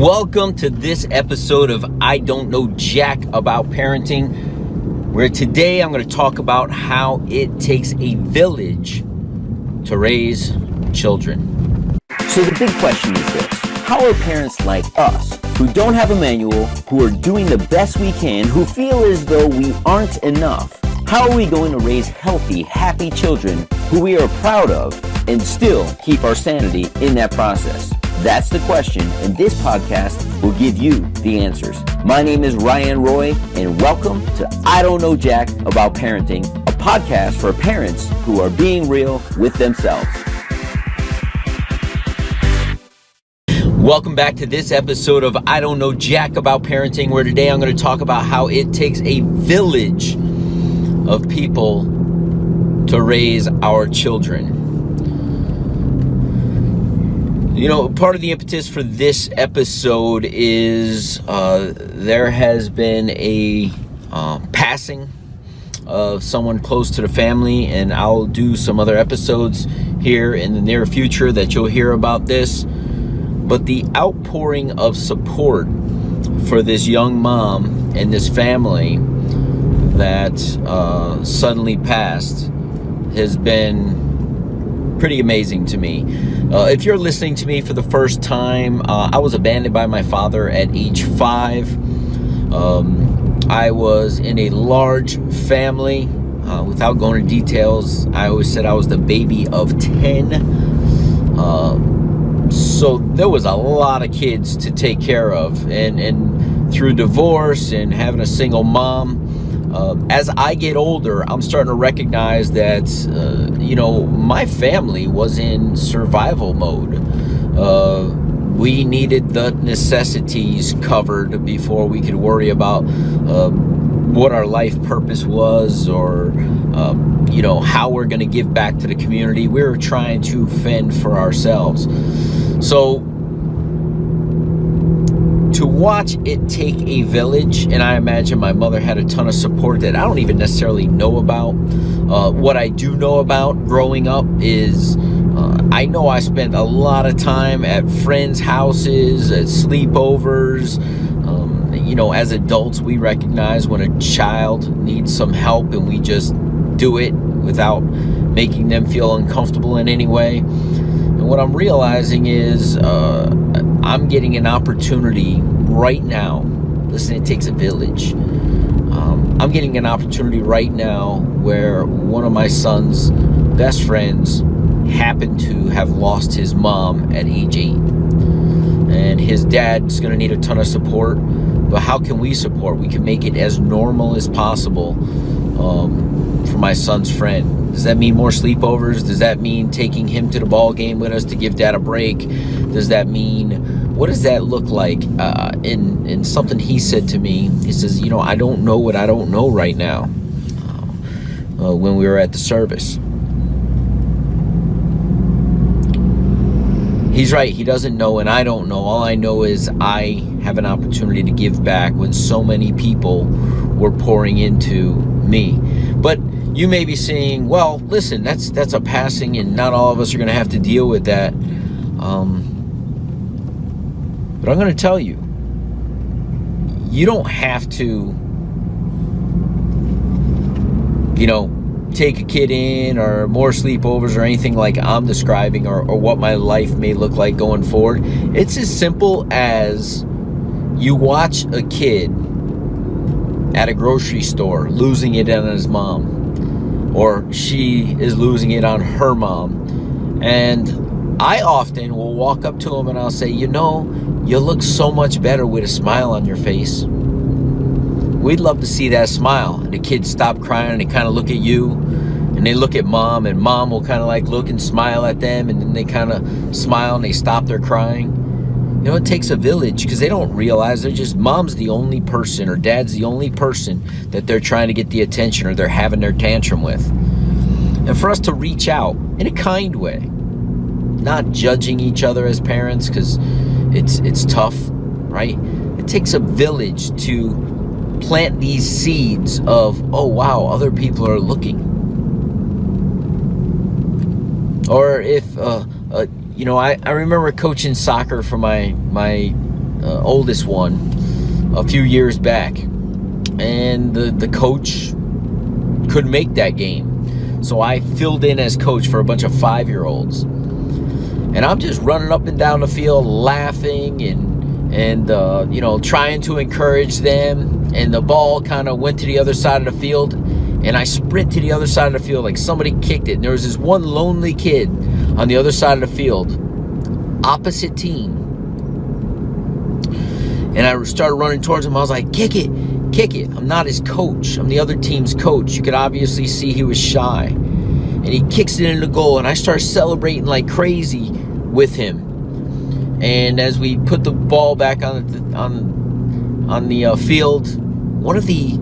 Welcome to this episode of I Don't Know Jack About Parenting, where today I'm going to talk about how it takes a village to raise children. So the big question is this: how are parents like us, who don't have a manual, who are doing the best we can, who feel as though we aren't enough, how are we going to raise healthy, happy children who we are proud of and still keep our sanity in that process? That's the question, and this podcast will give you the answers. My name is Ryan Roy, and welcome to I Don't Know Jack About Parenting, a podcast for parents who are being real with themselves. Welcome back to this episode of I Don't Know Jack About Parenting, where today I'm going to talk about how it takes a village of people to raise our children. You know, part of the impetus for this episode is there has been a passing of someone close to the family, and I'll do some other episodes here in the near future that you'll hear about this. But the outpouring of support for this young mom and this family that suddenly passed has been pretty amazing to me. If you're listening to me for the first time, I was abandoned by my father at age 5. I was in a large family. Without going into details, I always said I was the baby of 10. So there was a lot of kids to take care of. And through divorce and having a single mom, as I get older, I'm starting to recognize that, my family was in survival mode. We needed the necessities covered before we could worry about what our life purpose was or, how we're going to give back to the community. We were trying to fend for ourselves. So to watch it take a village, and I imagine my mother had a ton of support that I don't even necessarily know about. What I do know about growing up is I know I spent a lot of time at friends' houses, at sleepovers. As adults, we recognize when a child needs some help, and we just do it without making them feel uncomfortable in any way. And what I'm realizing is I'm getting an opportunity right now. Listen, it takes a village. I'm getting an opportunity right now where one of my son's best friends happened to have lost his mom at age 8. And his dad's going to need a ton of support. But how can we support? We can make it as normal as possible for my son's friend. Does that mean more sleepovers? Does that mean taking him to the ball game with us to give dad a break? Does that mean, what does that look like? In something he said to me, he says, I don't know what I don't know right now, when we were at the service. He's right, he doesn't know and I don't know. All I know is I have an opportunity to give back when so many people were pouring into me. But you may be saying, well, listen, that's a passing and not all of us are going to have to deal with that. But I'm going to tell you, you don't have to, take a kid in or more sleepovers or anything like I'm describing or what my life may look like going forward. It's as simple as you watch a kid at a grocery store losing it on his mom, or she is losing it on her mom. And I often will walk up to him and I'll say, you look so much better with a smile on your face. We'd love to see that smile. And the kids stop crying and they kind of look at you and they look at mom, and mom will kind of like look and smile at them, and then they kind of smile and they stop their crying. It takes a village because they don't realize mom's the only person or dad's the only person that they're trying to get the attention or they're having their tantrum with. And for us to reach out in a kind way, not judging each other as parents because it's tough, right? It takes a village to plant these seeds of, oh wow, other people are looking. Or if I remember coaching soccer for my oldest one, a few years back, and the coach couldn't make that game. So I filled in as coach for a bunch of 5-year-olds. And I'm just running up and down the field laughing and trying to encourage them. And the ball kind of went to the other side of the field. And I sprint to the other side of the field like somebody kicked it. And there was this one lonely kid on the other side of the field, opposite team. And I started running towards him. I was like, kick it. I'm not his coach. I'm the other team's coach. You could obviously see he was shy. And he kicks it into the goal. And I start celebrating like crazy with him. And as we put the ball back on the field, one of the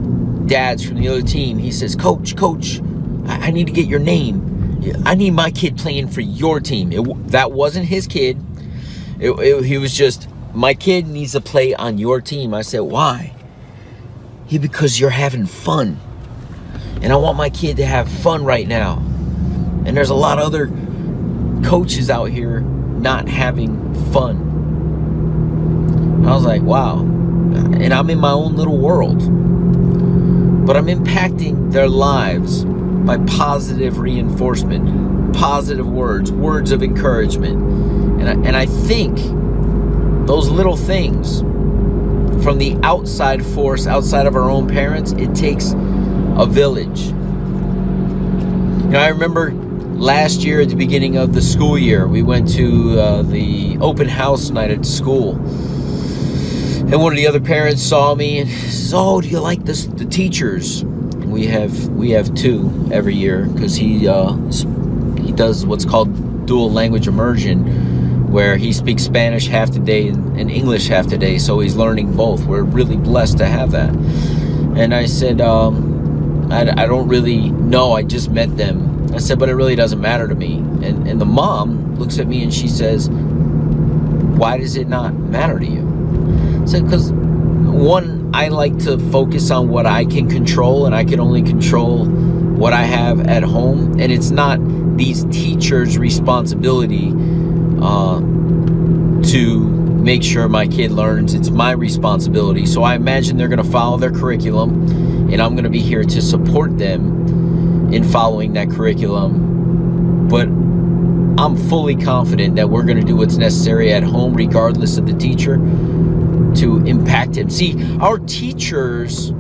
dads from the other team, he says, Coach, I need to get your name. I need my kid playing for your team. That wasn't his kid. He was just, my kid needs to play on your team. I said, why? Because you're having fun. And I want my kid to have fun right now. And there's a lot of other coaches out here not having fun. And I was like, wow. And I'm in my own little world. But I'm impacting their lives by positive reinforcement, positive words of encouragement. And I think those little things from the outside force, outside of our own parents, it takes a village. I remember last year at the beginning of the school year, we went to the open house night at school. And one of the other parents saw me and says, "Oh, do you like the teachers?" And we have two every year because he does what's called dual language immersion, where he speaks Spanish half the day and English half the day, so he's learning both. We're really blessed to have that. And I said, I don't really know. I just met them. I said, but it really doesn't matter to me. And the mom looks at me and she says, "Why does it not matter to you?" I said, because one, I like to focus on what I can control, and I can only control what I have at home. And it's not these teachers' responsibility to make sure my kid learns. It's my responsibility. So I imagine they're going to follow their curriculum, and I'm going to be here to support them in following that curriculum. But I'm fully confident that we're going to do what's necessary at home, regardless of the teacher, to impact him. See, our teachers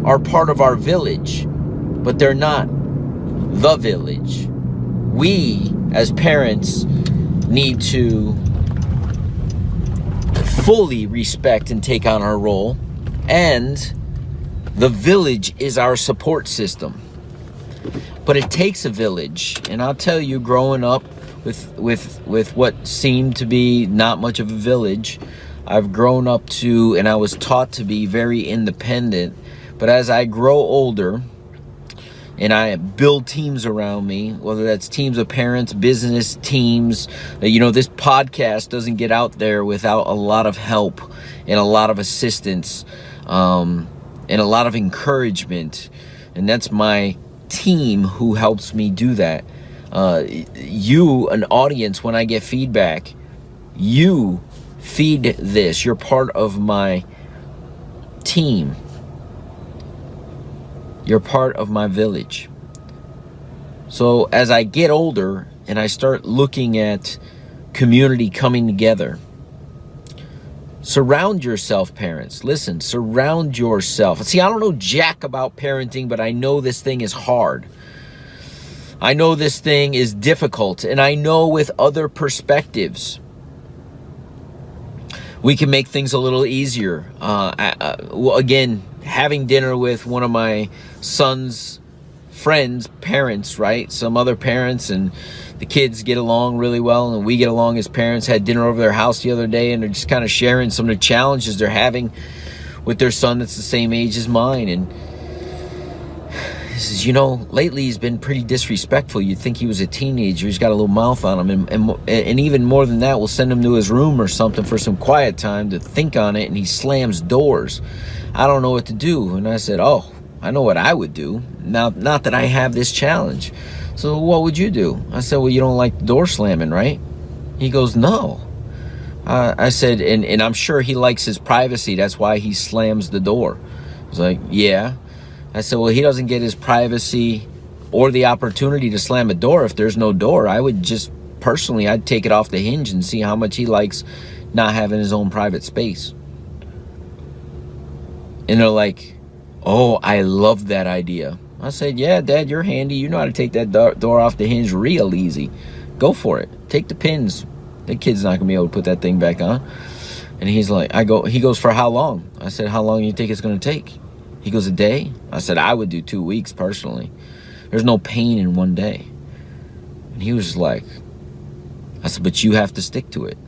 are part of our village, but they're not the village. We, as parents, need to fully respect and take on our role, and the village is our support system. But it takes a village, and I'll tell you, growing up with what seemed to be not much of a village, I've grown up to, and I was taught to be very independent. But as I grow older and I build teams around me, whether that's teams of parents, business teams, this podcast doesn't get out there without a lot of help and a lot of assistance and a lot of encouragement. And that's my team who helps me do that. You, an audience, when I get feedback, you feed this. You're part of my team. You're part of my village. So as I get older and I start looking at community coming together, surround yourself, parents. Listen, surround yourself. See, I don't know jack about parenting, but I know this thing is hard. I know this thing is difficult, and I know with other perspectives, we can make things a little easier. Again, having dinner with one of my son's friends' parents, right? Some other parents, and the kids get along really well, and we get along as parents. Had dinner over their house the other day, and they're just kind of sharing some of the challenges they're having with their son that's the same age as mine. And he says, lately he's been pretty disrespectful. You'd think he was a teenager. He's got a little mouth on him. And even more than that, we'll send him to his room or something for some quiet time to think on it, and he slams doors. I don't know what to do. And I said, oh, I know what I would do. Now, not that I have this challenge. So what would you do? I said, well, you don't like the door slamming, right? He goes, no. I said, and I'm sure he likes his privacy. That's why he slams the door. He's like, yeah. I said, well, he doesn't get his privacy or the opportunity to slam a door if there's no door. I would just, personally, I'd take it off the hinge and see how much he likes not having his own private space. And they're like, oh, I love that idea. I said, yeah, Dad, you're handy. You know how to take that door off the hinge real easy. Go for it. Take the pins. The kid's not going to be able to put that thing back on. And he's like, he goes, for how long? I said, how long do you think it's going to take? He goes, a day? I said, I would do 2 weeks personally. There's no pain in one day. And he was like, I said, but you have to stick to it.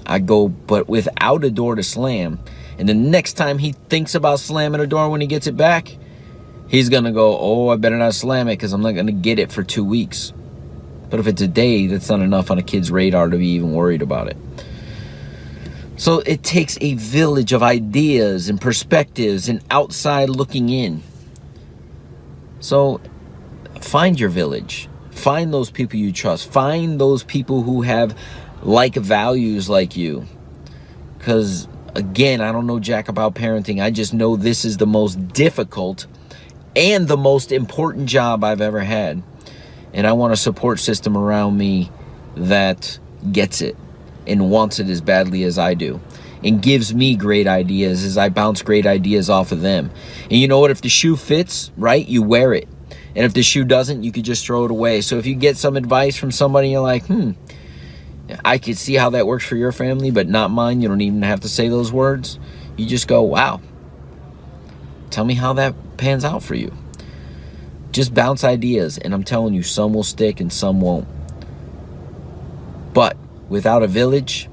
I go, but without a door to slam, and the next time he thinks about slamming a door when he gets it back, he's going to go, oh, I better not slam it because I'm not going to get it for 2 weeks. But if it's a day, that's not enough on a kid's radar to be even worried about it. So it takes a village of ideas and perspectives and outside looking in. So find your village. Find those people you trust. Find those people who have like values like you. Because, again, I don't know jack about parenting. I just know this is the most difficult and the most important job I've ever had. And I want a support system around me that gets it and wants it as badly as I do and gives me great ideas as I bounce great ideas off of them. And you know what? If the shoe fits, right, you wear it. And if the shoe doesn't, you could just throw it away. So if you get some advice from somebody, you're like, I could see how that works for your family, but not mine. You don't even have to say those words. You just go, wow. Tell me how that pans out for you. Just bounce ideas, and I'm telling you, some will stick and some won't. But without a village,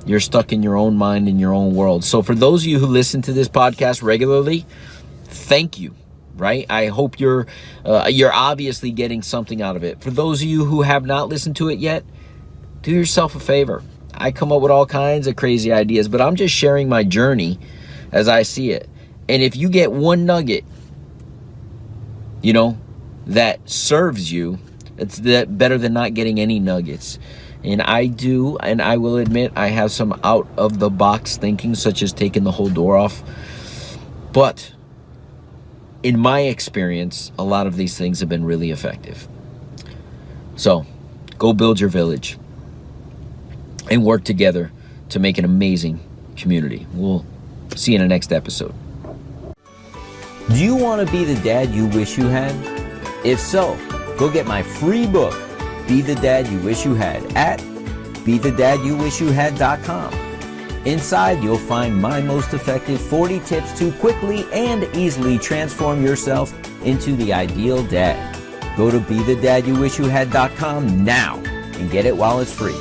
you're stuck in your own mind, in your own world. So for those of you who listen to this podcast regularly, thank you, right? I hope you're obviously getting something out of it. For those of you who have not listened to it yet, do yourself a favor. I come up with all kinds of crazy ideas, but I'm just sharing my journey as I see it. And if you get one nugget, that serves you, it's better than not getting any nuggets. And I do, and I will admit, I have some out-of-the-box thinking, such as taking the whole door off. But in my experience, a lot of these things have been really effective. So, go build your village and work together to make an amazing community. We'll see you in the next episode. Do you want to be the dad you wish you had? If so, go get my free book, Be the Dad You Wish You Had, at BeTheDadYouWishYouHad.com. Inside, you'll find my most effective 40 tips to quickly and easily transform yourself into the ideal dad. Go to BeTheDadYouWishYouHad.com now and get it while it's free.